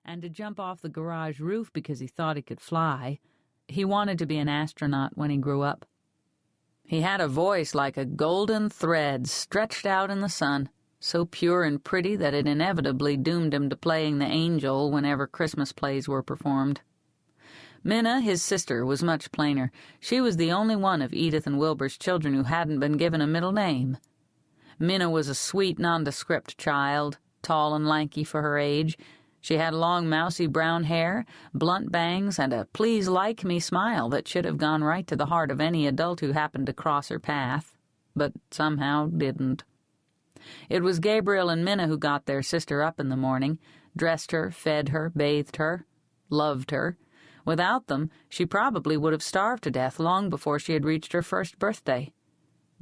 and to jump off the garage roof because he thought he could fly. He wanted to be an astronaut when he grew up. He had a voice like a golden thread stretched out in the sun, so pure and pretty that it inevitably doomed him to playing the angel whenever Christmas plays were performed. Minna, his sister, was much plainer. She was the only one of Edith and Wilbur's children who hadn't been given a middle name. Minna was a sweet, nondescript child, tall and lanky for her age. She had long, mousy brown hair, blunt bangs, and a please-like-me smile that should have gone right to the heart of any adult who happened to cross her path, but somehow didn't. It was Gabriel and Minna who got their sister up in the morning, dressed her, fed her, bathed her, loved her. Without them, she probably would have starved to death long before she had reached her first birthday.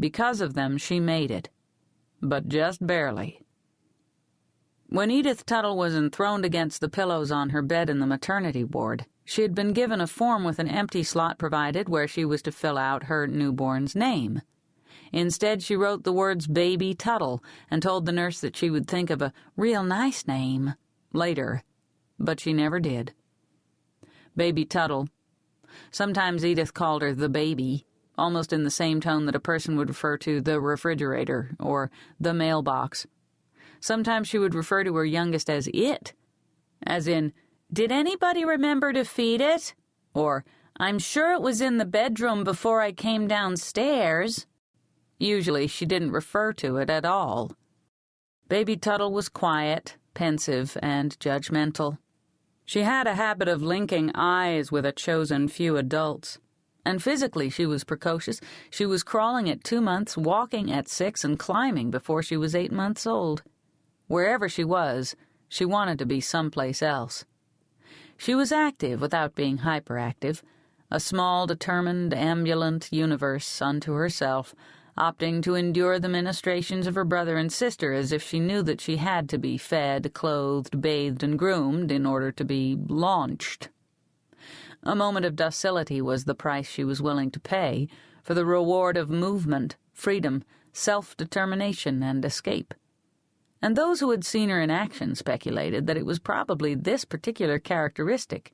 Because of them, she made it. But just barely. When Edith Tuttle was enthroned against the pillows on her bed in the maternity ward, she had been given a form with an empty slot provided where she was to fill out her newborn's name. Instead, she wrote the words Baby Tuttle and told the nurse that she would think of a real nice name later, but she never did. Baby Tuttle. Sometimes Edith called her the baby, almost in the same tone that a person would refer to the refrigerator or the mailbox. Sometimes she would refer to her youngest as it, as in, "Did anybody remember to feed it?" Or, "I'm sure it was in the bedroom before I came downstairs." Usually she didn't refer to it at all. Baby Tuttle was quiet, pensive, and judgmental. She had a habit of linking eyes with a chosen few adults. And physically she was precocious. She was crawling at 2 months, walking at 6, and climbing before she was 8 months old. Wherever she was, she wanted to be someplace else. She was active without being hyperactive, a small, determined, ambulant universe unto herself, opting to endure the ministrations of her brother and sister as if she knew that she had to be fed, clothed, bathed, and groomed in order to be launched. A moment of docility was the price she was willing to pay for the reward of movement, freedom, self-determination, and escape. And those who had seen her in action speculated that it was probably this particular characteristic,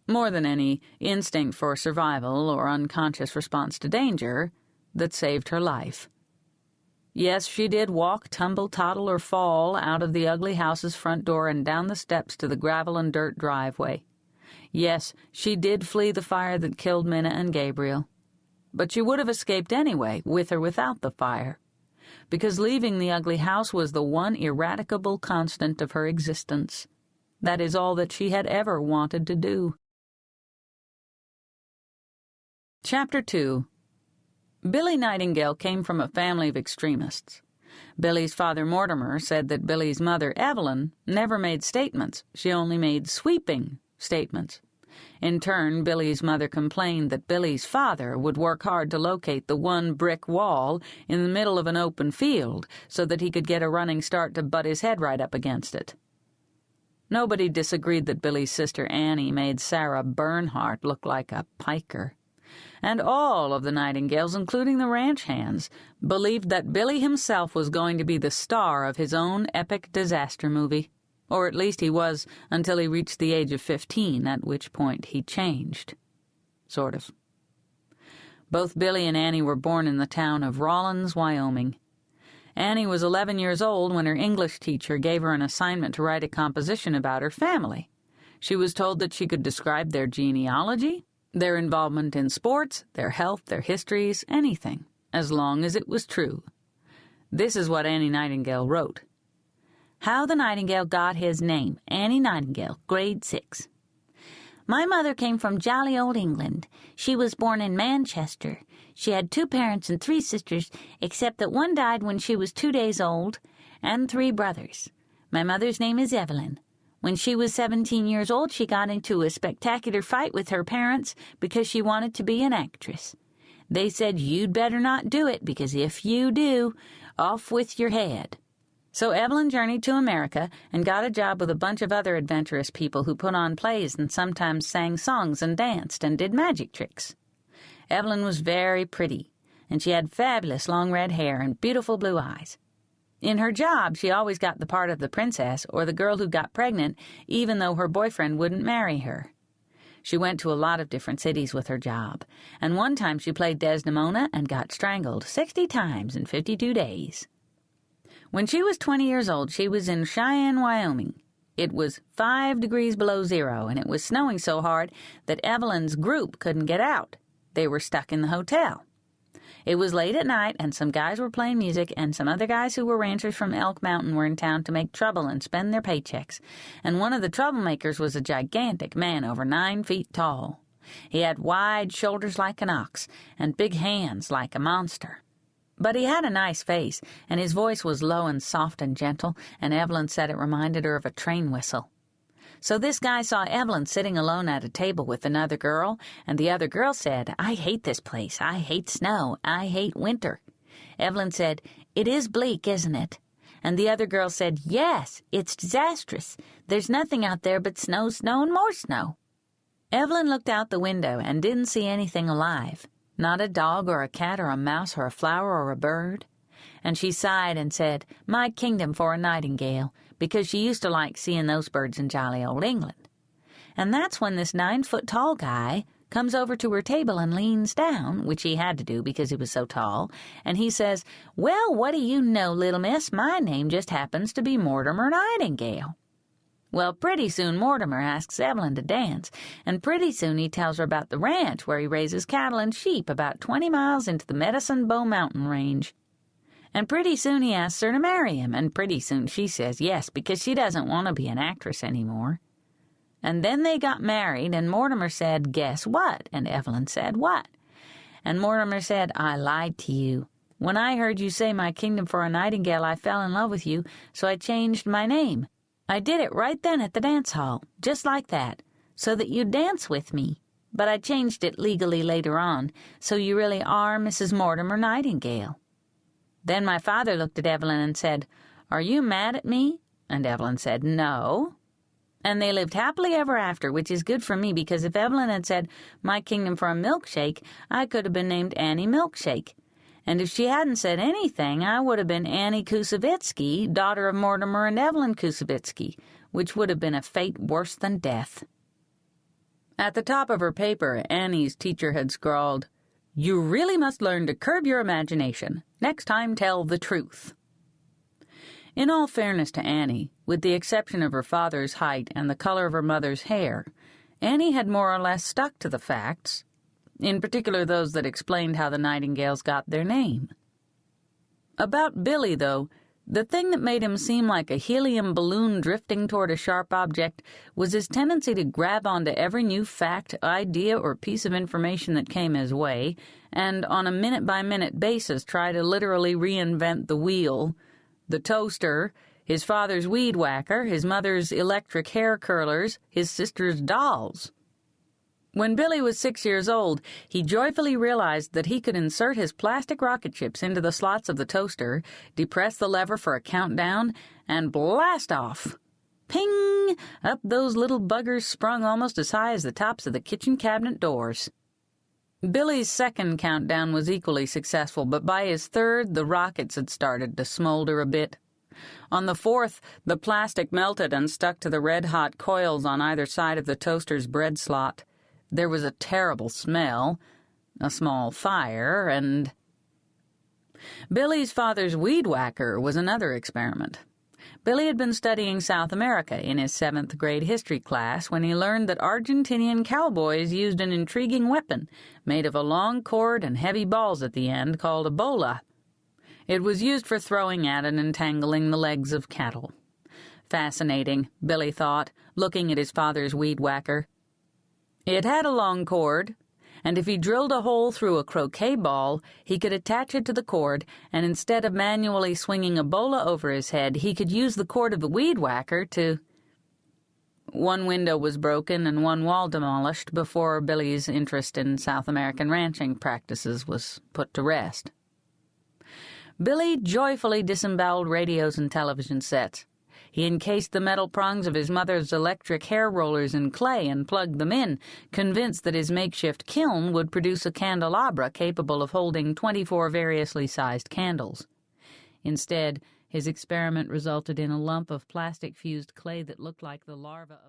more than any instinct for survival or unconscious response to danger, that saved her life. Yes, she did walk, tumble, toddle, or fall out of the ugly house's front door and down the steps to the gravel and dirt driveway. Yes, she did flee the fire that killed Minna and Gabriel. But she would have escaped anyway, with or without the fire, because leaving the ugly house was the one ineradicable constant of her existence. That is all that she had ever wanted to do. Chapter 2. Billy Nightingale came from a family of extremists. Billy's father, Mortimer, said that Billy's mother, Evelyn, never made statements. She only made sweeping statements. In turn, Billy's mother complained that Billy's father would work hard to locate the one brick wall in the middle of an open field so that he could get a running start to butt his head right up against it. Nobody disagreed that Billy's sister Annie made Sarah Bernhardt look like a piker. And all of the Nightingales, including the ranch hands, believed that Billy himself was going to be the star of his own epic disaster movie. Or at least he was until he reached the age of 15, at which point he changed. Sort of. Both Billy and Annie were born in the town of Rawlins, Wyoming. Annie was 11 years old when her English teacher gave her an assignment to write a composition about her family. She was told that she could describe their genealogy, their involvement in sports, their health, their histories, anything, as long as it was true. This is what Annie Nightingale wrote. How the Nightingale got his name. Annie Nightingale, grade 6. My mother came from jolly old England. She was born in Manchester. She had 2 parents and 3 sisters, except that one died when she was 2 days old, and 3 brothers. My mother's name is Evelyn. When she was 17 years old, she got into a spectacular fight with her parents because she wanted to be an actress. They said, "You'd better not do it, because if you do, off with your head." So Evelyn journeyed to America and got a job with a bunch of other adventurous people who put on plays and sometimes sang songs and danced and did magic tricks. Evelyn was very pretty, and she had fabulous long red hair and beautiful blue eyes. In her job, she always got the part of the princess or the girl who got pregnant, even though her boyfriend wouldn't marry her. She went to a lot of different cities with her job, and one time she played Desdemona and got strangled 60 times in 52 days. When she was 20 years old, she was in Cheyenne, Wyoming. It was 5 degrees below zero, and it was snowing so hard that Evelyn's group couldn't get out. They were stuck in the hotel. It was late at night, and some guys were playing music, and some other guys who were ranchers from Elk Mountain were in town to make trouble and spend their paychecks, and one of the troublemakers was a gigantic man over 9 feet tall. He had wide shoulders like an ox, and big hands like a monster. But he had a nice face, and his voice was low and soft and gentle, and Evelyn said it reminded her of a train whistle. So this guy saw Evelyn sitting alone at a table with another girl, and the other girl said, "I hate this place. I hate snow. I hate winter." Evelyn said, "It is bleak, isn't it?" And the other girl said, "Yes, it's disastrous. There's nothing out there but snow, snow, and more snow." Evelyn looked out the window and didn't see anything alive, not a dog or a cat or a mouse or a flower or a bird. And she sighed and said, "My kingdom for a nightingale," because she used to like seeing those birds in jolly old England. And that's when this 9-foot-tall guy comes over to her table and leans down, which he had to do because he was so tall, and he says, "Well, what do you know, little miss? My name just happens to be Mortimer Nightingale." Well, pretty soon Mortimer asks Evelyn to dance, and pretty soon he tells her about the ranch where he raises cattle and sheep about 20 miles into the Medicine Bow Mountain Range. And pretty soon he asks her to marry him, and pretty soon she says yes because she doesn't want to be an actress anymore. And then they got married, and Mortimer said, "Guess what?" And Evelyn said, "What?" And Mortimer said, "I lied to you. When I heard you say my kingdom for a nightingale, I fell in love with you, so I changed my name. I did it right then at the dance hall, just like that, so that you'd dance with me. But I changed it legally later on, so you really are Mrs. Mortimer Nightingale." Then my father looked at Evelyn and said, "Are you mad at me?" And Evelyn said, "No." And they lived happily ever after, which is good for me because if Evelyn had said, "My kingdom for a milkshake," I could have been named Annie Milkshake. And if she hadn't said anything, I would have been Annie Kusavitsky, daughter of Mortimer and Evelyn Kusavitsky, which would have been a fate worse than death. At the top of her paper, Annie's teacher had scrawled, "You really must learn to curb your imagination. Next time, tell the truth." In all fairness to Annie, with the exception of her father's height and the color of her mother's hair, Annie had more or less stuck to the facts, in particular those that explained how the Nightingales got their name. About Billy, though, the thing that made him seem like a helium balloon drifting toward a sharp object was his tendency to grab onto every new fact, idea, or piece of information that came his way, and on a minute-by-minute basis try to literally reinvent the wheel, the toaster, his father's weed whacker, his mother's electric hair curlers, his sister's dolls. When Billy was 6 years old, he joyfully realized that he could insert his plastic rocket ships into the slots of the toaster, depress the lever for a countdown, and blast off. Ping! Up those little buggers sprung almost as high as the tops of the kitchen cabinet doors. Billy's second countdown was equally successful, but by his third, the rockets had started to smolder a bit. On the fourth, the plastic melted and stuck to the red-hot coils on either side of the toaster's bread slot. There was a terrible smell, a small fire, and... Billy's father's weed whacker was another experiment. Billy had been studying South America in his 7th grade history class when he learned that Argentinian cowboys used an intriguing weapon made of a long cord and heavy balls at the end called a bola. It was used for throwing at and entangling the legs of cattle. Fascinating, Billy thought, looking at his father's weed whacker. It had a long cord, and if he drilled a hole through a croquet ball, he could attach it to the cord, and instead of manually swinging a bola over his head, he could use the cord of the weed whacker to... One window was broken and one wall demolished before Billy's interest in South American ranching practices was put to rest. Billy joyfully disemboweled radios and television sets. He encased the metal prongs of his mother's electric hair rollers in clay and plugged them in, convinced that his makeshift kiln would produce a candelabra capable of holding 24 variously sized candles. Instead, His experiment resulted in a lump of plastic-fused clay that looked like the larva of